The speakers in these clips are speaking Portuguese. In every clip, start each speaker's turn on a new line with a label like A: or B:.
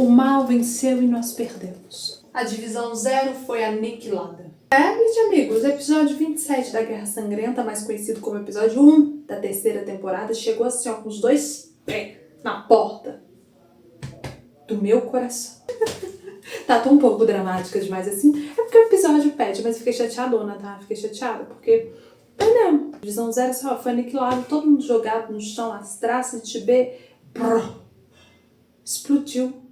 A: O mal venceu e nós perdemos. A divisão 0 foi aniquilada. Meus amigos, o episódio 27 da Guerra Sangrenta, mais conhecido como episódio 1 da terceira temporada, chegou assim, ó, com os dois pés na porta do meu coração. Tá tão um pouco dramática demais assim. É porque o episódio pede, mas eu fiquei chateadona, tá? Fiquei chateada porque perdemos. Divisão 0 só foi aniquilado, todo mundo jogado no chão, as traças de Tibê. Explodiu.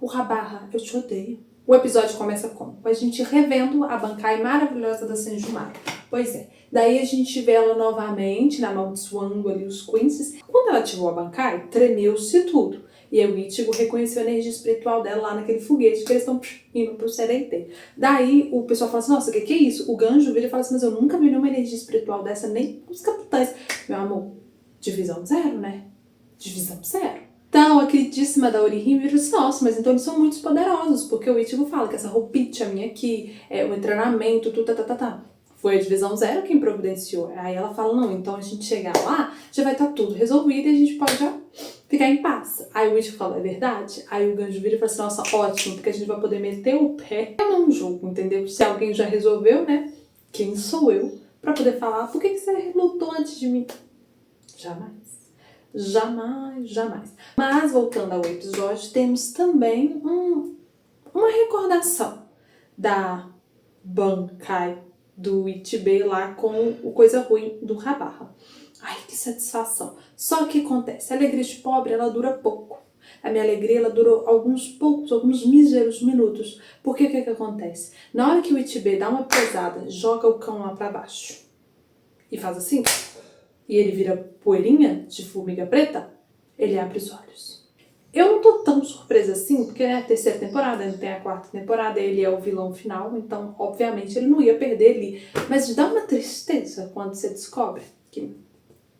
A: O Rabarra, eu te odeio. O episódio começa como? Com a gente revendo a bancai maravilhosa da Senjumara. Pois é. Daí a gente vê ela novamente, amaldiçoando ali os Quincy's. Quando ela ativou a bancai, tremeu-se tudo. E aí o Ichigo reconheceu a energia espiritual dela lá naquele foguete que eles estão indo pro Sereitê. Daí o pessoal fala assim, nossa, o que é isso? O Ganjo vira e fala assim, mas eu nunca vi nenhuma energia espiritual dessa, nem os capitães. Meu amor, divisão 0, né? Divisão 0. Então, a queridíssima da Orihime virou assim, nossa, mas então eles são muito poderosos, porque o Ichigo fala que essa roupinha minha aqui, o treinamento, tudo, Foi a divisão 0 quem providenciou. Aí ela fala, não, então a gente chegar lá, já vai estar tudo resolvido e a gente pode já ficar em paz. Aí o Ichigo fala, é verdade? Aí o Ganjo vira e fala assim, nossa, ótimo, porque a gente vai poder meter o pé. Eu não julgo, entendeu? Se alguém já resolveu, né? Quem sou eu pra poder falar, por que você lutou antes de mim? Jamais. Jamais, jamais. Mas, voltando ao episódio, temos também uma recordação da bancai do Ichibe lá com o coisa ruim do Rabarra. Ai, que satisfação. Só que acontece, a alegria de pobre, ela dura pouco. A minha alegria, ela durou alguns míseros minutos. Porque o que acontece? Na hora que o Ichibe dá uma pesada, joga o cão lá pra baixo e faz assim, e ele vira poeirinha de formiga preta, ele abre os olhos. Eu não tô tão surpresa assim, porque é a terceira temporada, não tem a quarta temporada, ele é o vilão final, então, obviamente, ele não ia perder ali. Mas dá uma tristeza quando você descobre que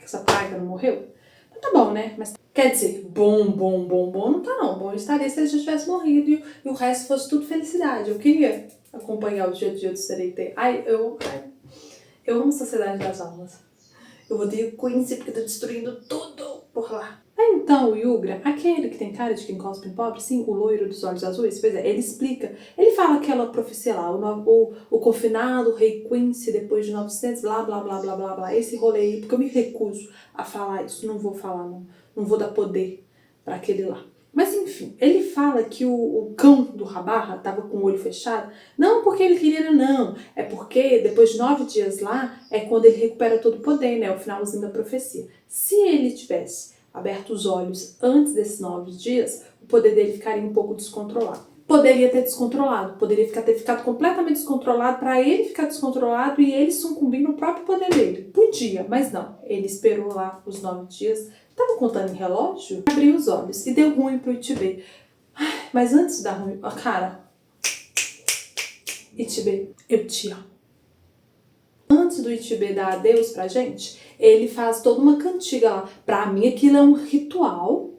A: essa praga não morreu. Mas tá bom, né? Mas quer dizer, bom não tá não. Bom estaria se ele já tivesse morrido e o resto fosse tudo felicidade. Eu queria acompanhar o dia a dia do Sereitê. Eu amo a Sociedade das Almas. Eu odeio Quincy porque tá destruindo tudo por lá. Então o Yugra, aquele que tem cara de quem cospe em pobre, sim, o loiro dos olhos azuis, pois é, ele explica, ele fala aquela profecia lá, o confinado, o rei Quincy, depois de 900, blá, blá, blá, blá, blá, blá, esse rolê aí, porque eu me recuso a falar isso, não vou falar, não vou dar poder pra aquele lá. Mas enfim, ele fala que o cão do Rabarra tava com o olho fechado, não porque ele queria, não, é porque depois de 9 dias lá, é quando ele recupera todo o poder, né, o finalzinho da profecia. Se ele tivesse aberto os olhos antes desses 9 dias, o poder dele ficaria um pouco descontrolado. Poderia ter descontrolado, poderia ter ficado completamente descontrolado para ele ficar descontrolado e ele sucumbir no próprio poder dele. Podia, mas não. Ele esperou lá os 9 dias, tava contando em relógio, abriu os olhos e deu ruim pro Ichibe. Mas antes de dar ruim, cara, Ichibe, eu te amo. Antes do Ichibe dar adeus pra gente, ele faz toda uma cantiga lá. Pra mim aquilo é um ritual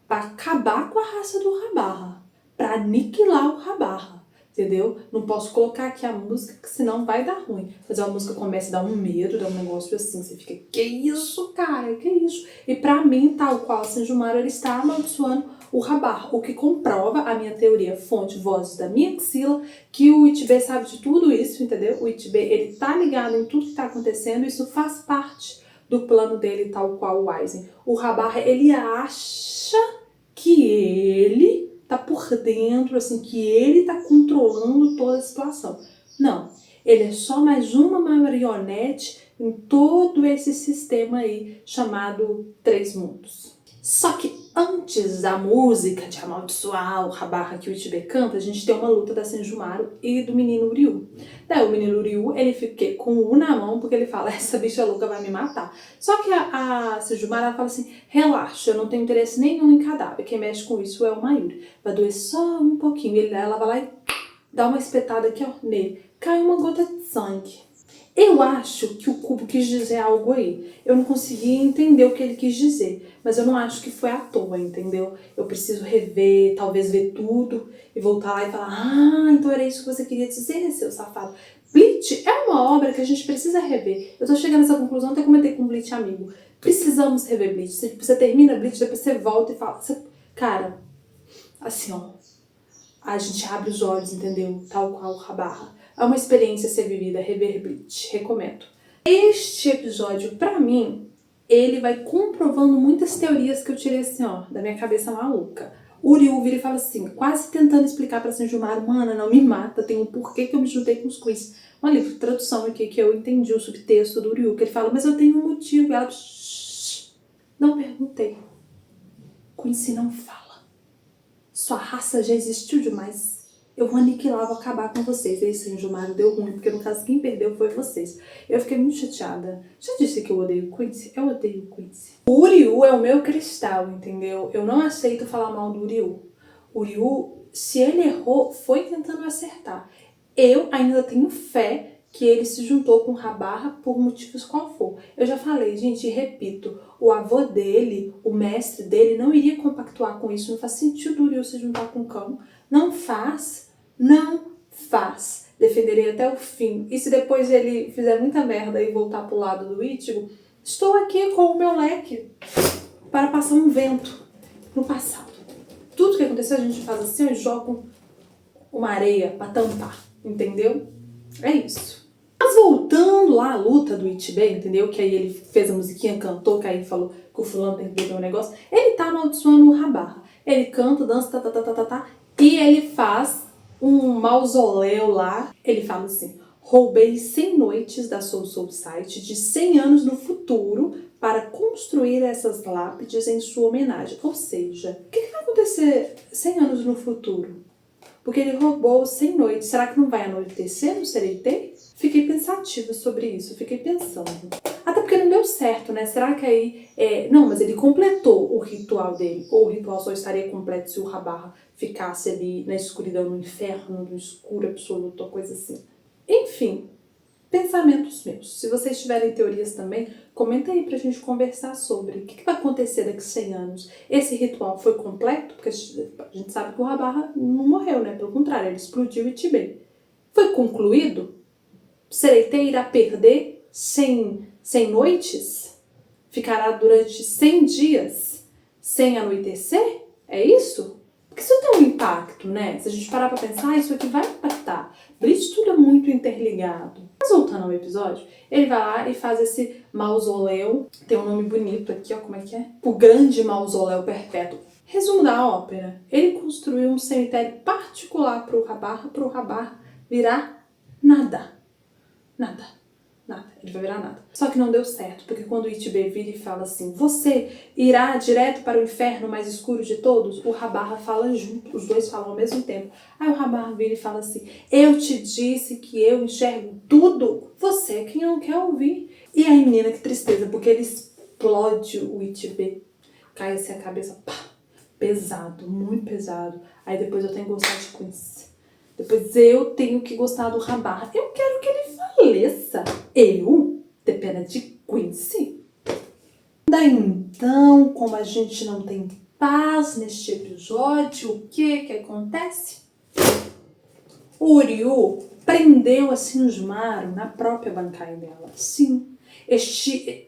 A: pra acabar com a raça do Rabarra. Pra aniquilar o Rabarra. Entendeu? Não posso colocar aqui a música, que senão vai dar ruim. Mas a música começa a dar um medo, dá um negócio assim. Você fica, que isso, cara? Que isso? E pra mim, tal qual a Senjumara, ele está amaldiçoando o Rabarra. O que comprova a minha teoria, fonte, vozes da minha axila, que o Ichibe sabe de tudo isso, entendeu? O Ichibe, ele tá ligado em tudo que tá acontecendo. Isso faz parte do plano dele, tal qual o Aizen. O Rabarra, ele acha que ele tá por dentro, assim, que ele tá controlando toda a situação. Não, ele é só mais uma marionete em todo esse sistema aí chamado Três Mundos. Só que antes da música de amaldiçoar o Rabarra que o Ichibe canta, a gente tem uma luta da Senjumaru e do menino Ryu. Daí o menino Ryu, ele fica com o U na mão porque ele fala, essa bicha louca vai me matar. Só que a Senjumaru fala assim, relaxa, eu não tenho interesse nenhum em cadáver, quem mexe com isso é o Mayuri. Vai doer só um pouquinho. Ela vai lá e dá uma espetada aqui, ó, nele. Cai uma gota de sangue. Eu acho que o Kubo quis dizer algo aí. Eu não consegui entender o que ele quis dizer. Mas eu não acho que foi à toa, entendeu? Eu preciso rever, talvez ver tudo e voltar lá e falar, ah, então era isso que você queria dizer, seu safado. Bleach é uma obra que a gente precisa rever. Eu tô chegando nessa conclusão, até comentei com o Bleach amigo. Precisamos rever Bleach. Você termina Bleach, depois você volta e fala, cara, assim, ó, a gente abre os olhos, entendeu? Tal qual o Rabarra. É uma experiência a ser vivida, Rever Bleach, recomendo. Este episódio, pra mim, ele vai comprovando muitas teorias que eu tirei assim, ó, da minha cabeça maluca. O Ryu vira e fala assim, quase tentando explicar pra Senjumaru, mana, não me mata, tem um porquê que eu me juntei com os Queens. Um livro de tradução aqui que eu entendi o subtexto do Ryu, que ele fala, mas eu tenho um motivo. E ela, não perguntei. Quincy não fala. Sua raça já existiu demais. Eu vou aniquilar, vou acabar com vocês. Aí Senjumaru deu ruim, porque no caso quem perdeu foi vocês. Eu fiquei muito chateada. Já disse que eu odeio Quincy? Eu odeio Quincy. O Ryu é o meu cristal, entendeu? Eu não aceito falar mal do Ryu. O Ryu, se ele errou, foi tentando acertar. Eu ainda tenho fé que ele se juntou com o Rabarra por motivos qual for. Eu já falei, gente, e repito, o avô dele, o mestre dele, não iria compactuar com isso. Não faz sentido o Ryu se juntar com o cão. Não faz. Não faz. Defenderei até o fim. E se depois ele fizer muita merda e voltar pro lado do Ichigo, estou aqui com o meu leque para passar um vento no passado. Tudo que aconteceu a gente faz assim, eu jogo uma areia para tampar, entendeu? É isso. Mas voltando lá à luta do Ichibe, entendeu? Que aí ele fez a musiquinha, cantou, que aí falou que o fulano tem que beber um negócio. Ele tá amaldiçoando o Rabarra. Ele canta, dança, e ele faz um mausoléu lá. Ele fala assim, roubei 100 noites da Soul Society de 100 anos no futuro para construir essas lápides em sua homenagem. Ou seja, o que vai acontecer 100 anos no futuro? Porque ele roubou 100 noites. Será que não vai anoitecer no Sereitei? Fiquei pensativa sobre isso, fiquei pensando. Até porque não deu certo, né? Será que aí... Não, mas ele completou o ritual dele. Ou o ritual só estaria completo se o Rabarra ficasse ali na escuridão, no inferno, no escuro absoluto, ou coisa assim. Enfim, pensamentos meus. Se vocês tiverem teorias também, comenta aí pra gente conversar sobre. O que vai acontecer daqui a 100 anos? Esse ritual foi completo? Porque a gente sabe que o Rabarra não morreu, né? Pelo contrário, ele explodiu e Tibei. Foi concluído? Sereitei irá perder 100 noites? Ficará durante 100 dias sem anoitecer? É isso? Porque isso tem um impacto, né? Se a gente parar pra pensar, isso aqui vai impactar. Bleach tudo é muito interligado. Mas voltando ao episódio, ele vai lá e faz esse mausoléu. Tem um nome bonito aqui, ó, como é que é? O Grande Mausoléu Perpétuo. Resumo da ópera. Ele construiu um cemitério particular pro Rabarra virar nada. Nada. Ele vai virar nada. Só que não deu certo, porque quando o Ichibe vira e fala assim, você irá direto para o inferno mais escuro de todos, o Rabarra fala junto, os dois falam ao mesmo tempo. Aí o Rabarra vira e fala assim, eu te disse que eu enxergo tudo, você é quem não quer ouvir. E aí, menina, que tristeza, porque ele explode o Ichibe, cai assim a cabeça, pá, pesado, muito pesado. Aí depois eu tenho que gostar de Quincy. Depois eu tenho que gostar do Rabarra. Eu quero que ele faleça. Eu? Ter pena de Quincy? Daí então, como a gente não tem paz neste episódio, o que acontece? O Ryu prendeu a Senjumaru na própria Bankai dela. Sim, este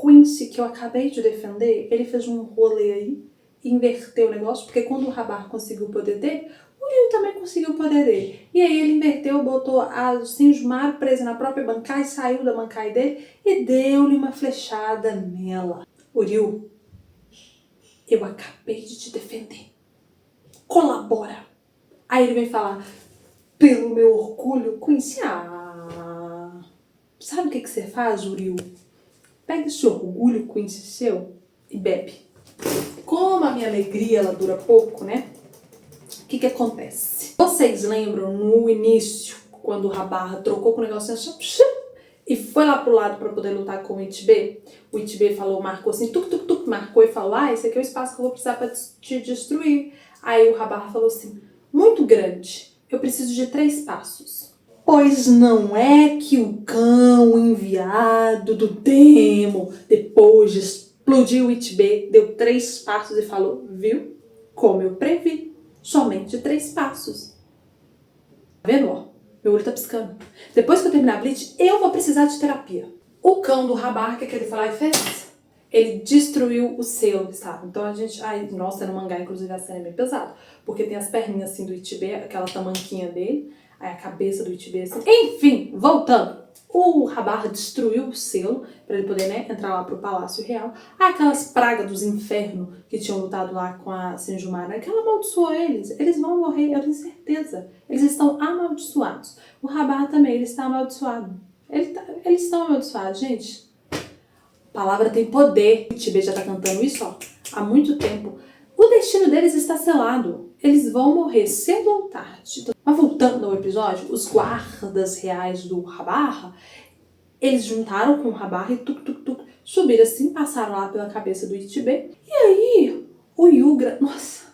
A: Quincy que eu acabei de defender, ele fez um rolê aí, inverteu o negócio, porque quando o Rabarra conseguiu o poder dele, o Ryu também conseguiu o poder dele. E aí ele inverteu, botou a Senjumaru presa na própria Bankai, saiu da Bankai dele e deu-lhe uma flechada nela. O Ryu, eu acabei de te defender. Colabora. Aí ele vem falar, pelo meu orgulho, Quincy, sabe o que você faz, Ryu? Pega esse orgulho, Quincy, seu e bebe. Como a minha alegria ela dura pouco, né? O que acontece? Vocês lembram no início, quando o Rabarra trocou com o negócio e foi lá pro lado para poder lutar com o Ichibe? O Ichibe falou, marcou assim, marcou e falou, esse aqui é o espaço que eu vou precisar para te destruir. Aí o Rabarra falou assim, muito grande, eu preciso de 3 passos. Pois não é que o cão enviado do demo, depois de explodir o Ichibe, deu 3 passos e falou, viu? Como eu previ. Somente 3 passos. Tá vendo, ó? Meu olho tá piscando. Depois que eu terminar a Bleach, eu vou precisar de terapia. O cão do Rabarra, que ele foi lá e fez? Ele destruiu o selo que estava. Então a gente. Ai, nossa, no mangá, inclusive, a cena é bem pesada. Porque tem as perninhas assim do Ichibe, aquela tamanquinha dele, aí a cabeça do Ichibe assim. Enfim, voltando. O Habarra destruiu o selo para ele poder, né, entrar lá pro Palácio Real. Aquelas pragas dos infernos que tinham lutado lá com a Senjumara, que ela amaldiçoou eles. Eles vão morrer, eu tenho certeza. Eles estão amaldiçoados. O Habarra também, ele está amaldiçoado. Eles estão amaldiçoados, gente. A palavra tem poder. O Ichibe já tá cantando isso, ó, há muito tempo. O destino deles está selado. Eles vão morrer cedo ou tarde. Mas voltando ao episódio, os guardas reais do Habarra, eles juntaram com o Habarra e subiram assim, passaram lá pela cabeça do Ichibe. E aí, o Yugra... Nossa,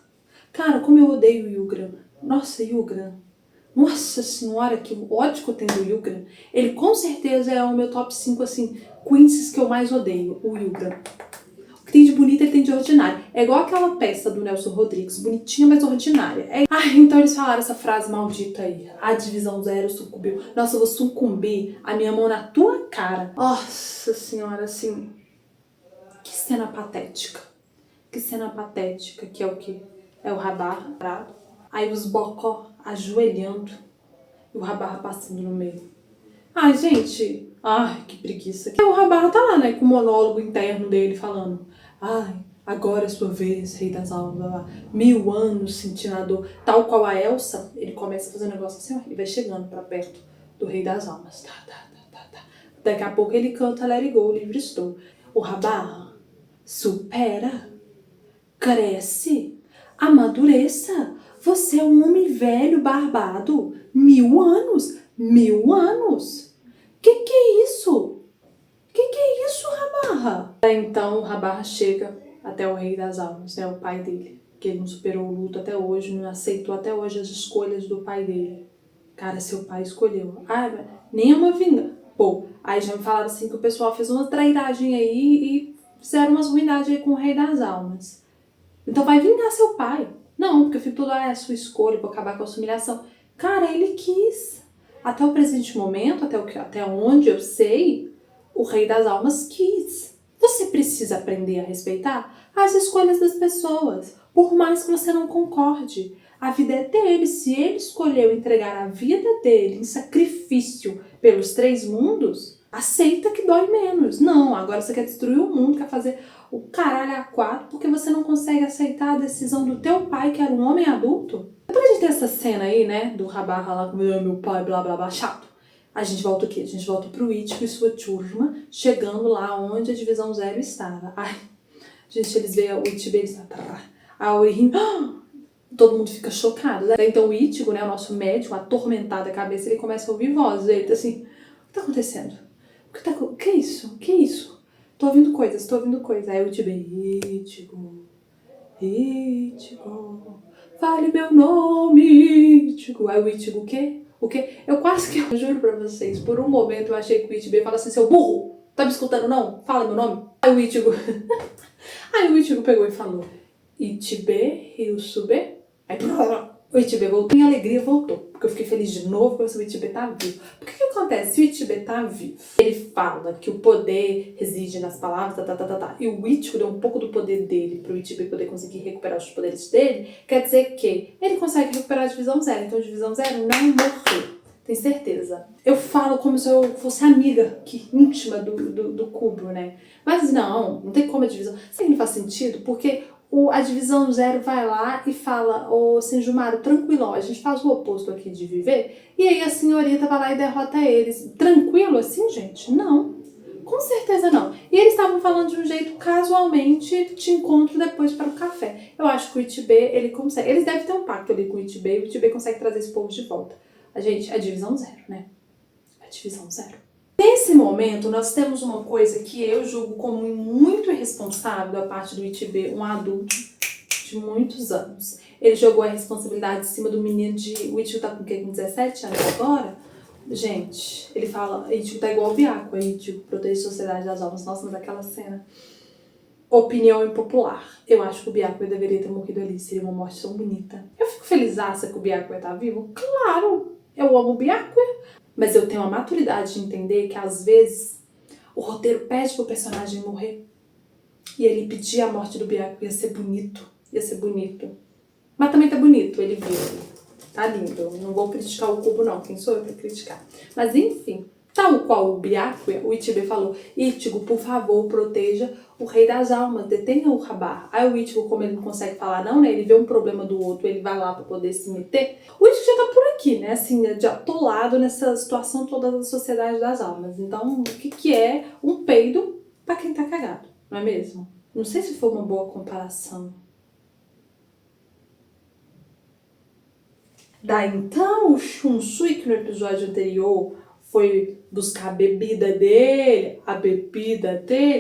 A: cara, como eu odeio o Yugra. Nossa, Yugra. Nossa senhora, que ódio que eu tenho do Yugra. Ele com certeza é o meu top 5, assim, queens que eu mais odeio, o Yugra. O que tem de bonito, ele tem de ordinário. É igual aquela peça do Nelson Rodrigues, bonitinha, mas ordinária. Então eles falaram essa frase maldita aí. A divisão 0 sucumbiu. Nossa, eu vou sucumbir a minha mão na tua cara. Nossa senhora, assim, que cena patética. Que cena patética, que é o quê? É o Habarra parado. Aí os bocó ajoelhando e o Habarra passando no meio. Ai, gente, ai, que preguiça. E o Habarra tá lá, né, com o monólogo interno dele falando. Ai, agora é sua vez, rei das almas. 1000 anos sentindo a dor. Tal qual a Elsa, ele começa a fazer um negócio assim, ó, e vai chegando pra perto do rei das almas. Daqui a pouco ele canta Let It Go, livre estou. O Habarra supera, cresce, amadureça. Você é um homem velho, barbado. 1000 anos. 1000 anos. Que é isso? Que é isso, Habarra? Então o Habarra chega até o Rei das Almas, né? O pai dele. Que ele não superou o luto até hoje, não aceitou até hoje as escolhas do pai dele. Cara, seu pai escolheu. Ah, nem uma vingança. Pô, aí já me falaram assim que o pessoal fez uma trairagem aí e fizeram umas ruindades aí com o Rei das Almas. Então vai vingar seu pai. Não, porque eu fico tudo, é a sua escolha, vou acabar com a sua humilhação. Cara, ele quis. Até o presente momento, até onde eu sei, o Rei das Almas quis. Você precisa aprender a respeitar as escolhas das pessoas, por mais que você não concorde. A vida é dele. Se ele escolheu entregar a vida dele em sacrifício pelos 3 mundos, aceita que dói menos. Não, agora você quer destruir o mundo, quer fazer o caralho a 4 porque você não consegue aceitar a decisão do teu pai, que era um homem adulto. Depois de ter essa cena aí, né, do Habarra lá com meu pai, blá blá blá, chato. A gente volta o quê? A gente volta pro Ichigo e sua turma, chegando lá onde a divisão 0 estava. Ai, gente, eles veem o Ichigo, eles a Orihime, todo mundo fica chocado, né? Então o Ichigo, né, o nosso médico, atormentado a cabeça, ele começa a ouvir vozes. Ele tá assim, o que tá acontecendo? O que é isso? O que é isso? Tô ouvindo coisas. Aí o Ichigo, Ichigo, fale meu nome, Ichigo. Aí o Ichigo, o quê? O quê? Eu quase que, eu juro pra vocês, por um momento eu achei que o Ichigo fala assim, seu burro, tá me escutando não? Fala meu nome. Aí o Ichigo pegou e falou, Ichibe, Ryusube. Aí o Ichibe voltou, minha alegria voltou, porque eu fiquei feliz de novo porque o Ichibe tá vivo. Porque o que acontece? Se o Ichibe tá vivo, ele fala que o poder reside nas palavras, e o Ichigo deu um pouco do poder dele pro Ichibe poder conseguir recuperar os poderes dele, quer dizer que ele consegue recuperar a divisão 0, então a divisão 0 não morreu. Tem certeza. Eu falo como se eu fosse amiga íntima do Kubo, né? Mas não tem como a divisão. Isso não faz sentido, porque a divisão 0 vai lá e fala, ô Senjumaru, tranquilo, a gente faz o oposto aqui de viver, e aí a senhorita vai lá e derrota eles. Tranquilo assim, gente? Não. Com certeza não. E eles estavam falando de um jeito casualmente, te encontro depois para o café. Eu acho que o Ichibe, ele consegue. Eles devem ter um pacto ali com o Ichibe, e o Ichibe consegue trazer esse povo de volta. A divisão 0, né? A divisão 0. Nesse momento, nós temos uma coisa que eu julgo como muito irresponsável da parte do Ichibe, um adulto de muitos anos. Ele jogou a responsabilidade em cima do menino o Ichigo tá com o quê? Com 17 anos agora? Gente, ele fala, Ichigo tá igual o Byakuya, Ichigo protege a sociedade das almas. Nossa, mas aquela cena. Opinião impopular. Eu acho que o Byakuya deveria ter morrido ali, seria uma morte tão bonita. Eu fico felizaça que o Byakuya tá vivo? Claro! Eu amo o Byakuya. Mas eu tenho a maturidade de entender que, às vezes, o roteiro pede pro personagem morrer. E ele pedia a morte do Byakuya, ia ser bonito. Ia ser bonito. Mas também tá bonito, ele viu. Tá lindo. Não vou criticar o Kubo, não. Quem sou eu pra criticar? Mas enfim, tal qual o Byakuya, o Ichibe falou: Ichigo, por favor, proteja o Rei das Almas, detenha o Habarra. Aí o Ichigo, como ele não consegue falar não, né? Ele vê um problema do outro, ele vai lá pra poder se meter. O Ichigo já tá por aqui, né? Assim, já atolado nessa situação toda da Sociedade das Almas. Então, o que é um peido pra quem tá cagado, não é mesmo? Não sei se foi uma boa comparação. Daí então o Shunsui, que no episódio anterior foi buscar a bebida dele,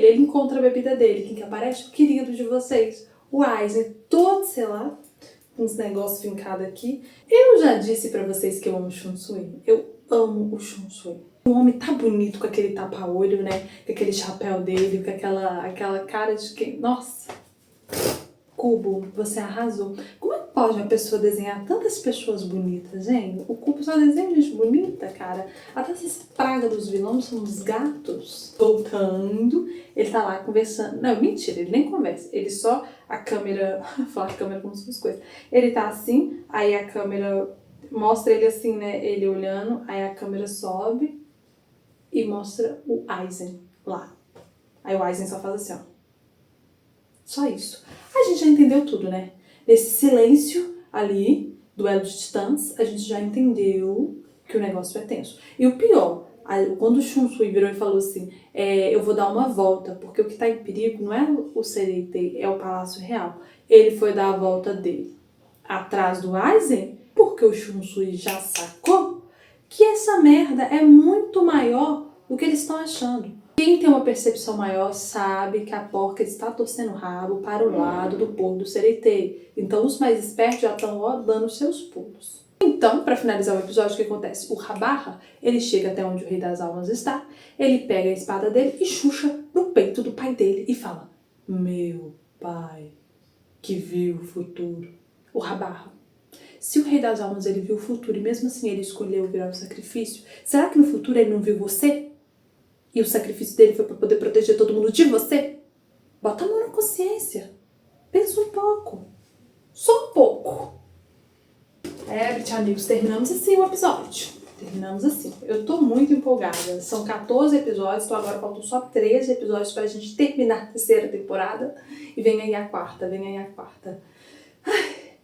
A: ele encontra a bebida dele. Quem que aparece? O querido de vocês, o Aizen, todo, sei lá, com uns negócios fincados aqui. Eu já disse pra vocês que eu amo o Shunsui. Eu amo o Shunsui. O homem tá bonito com aquele tapa-olho, né? Com aquele chapéu dele, com aquela cara de quem... Nossa! Kubo, você arrasou. Como é que pode uma pessoa desenhar tantas pessoas bonitas, hein? O Kubo só desenha gente bonita, cara. Até essas pragas dos vilões são os gatos. Voltando, ele tá lá conversando. Não, mentira, ele nem conversa. Ele só, a câmera... Falar a câmera como se fosse coisa. Ele tá assim, aí a câmera mostra ele assim, né? Ele olhando, aí a câmera sobe e mostra o Aizen lá. Aí o Aizen só faz assim, ó. Só isso. A gente já entendeu tudo, né? Nesse silêncio ali, duelo de titãs, a gente já entendeu que o negócio é tenso. E o pior, quando o Shunsui virou e falou assim, eu vou dar uma volta, porque o que tá em perigo não é o Sereitei, é o Palácio Real. Ele foi dar a volta dele atrás do Aizen, porque o Shunsui já sacou que essa merda é muito maior do que eles estão achando. Quem tem uma percepção maior sabe que a porca está torcendo o rabo para o lado do povo do Sereitei. Então os mais espertos já estão dando seus pulos. Então, para finalizar o episódio, o que acontece? O Habarra, ele chega até onde o Rei das Almas está, ele pega a espada dele e chucha no peito do pai dele e fala: meu pai, que viu o futuro. O Habarra. Se o Rei das Almas ele viu o futuro e mesmo assim ele escolheu virar o sacrifício, será que no futuro ele não viu você? E o sacrifício dele foi para poder proteger todo mundo de você? Bota a mão na consciência. Pensa um pouco. Só um pouco. Amigos, terminamos assim o episódio. Terminamos assim. Eu tô muito empolgada. São 14 episódios, então agora faltam só 13 episódios pra gente terminar a terceira temporada. E vem aí a quarta,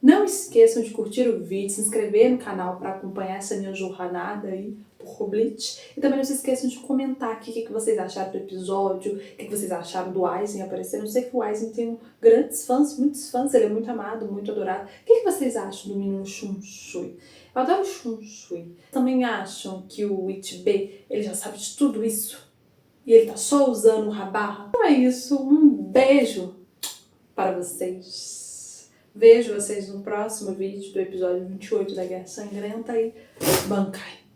A: Não esqueçam de curtir o vídeo, se inscrever no canal para acompanhar essa minha jornada aí por Hobbit. E também não se esqueçam de comentar aqui o que vocês acharam do episódio, o que vocês acharam do Aizen aparecer. Eu sei que o Aizen tem grandes fãs, muitos fãs, ele é muito amado, muito adorado. O que vocês acham do menino Shunsui? Eu adoro o Shunsui. Também acham que o Ichibe, ele já sabe de tudo isso? E ele tá só usando o Habarra? Então é isso, um beijo para vocês. Vejo vocês no próximo vídeo do episódio 28 da Guerra Sangrenta e Bankai.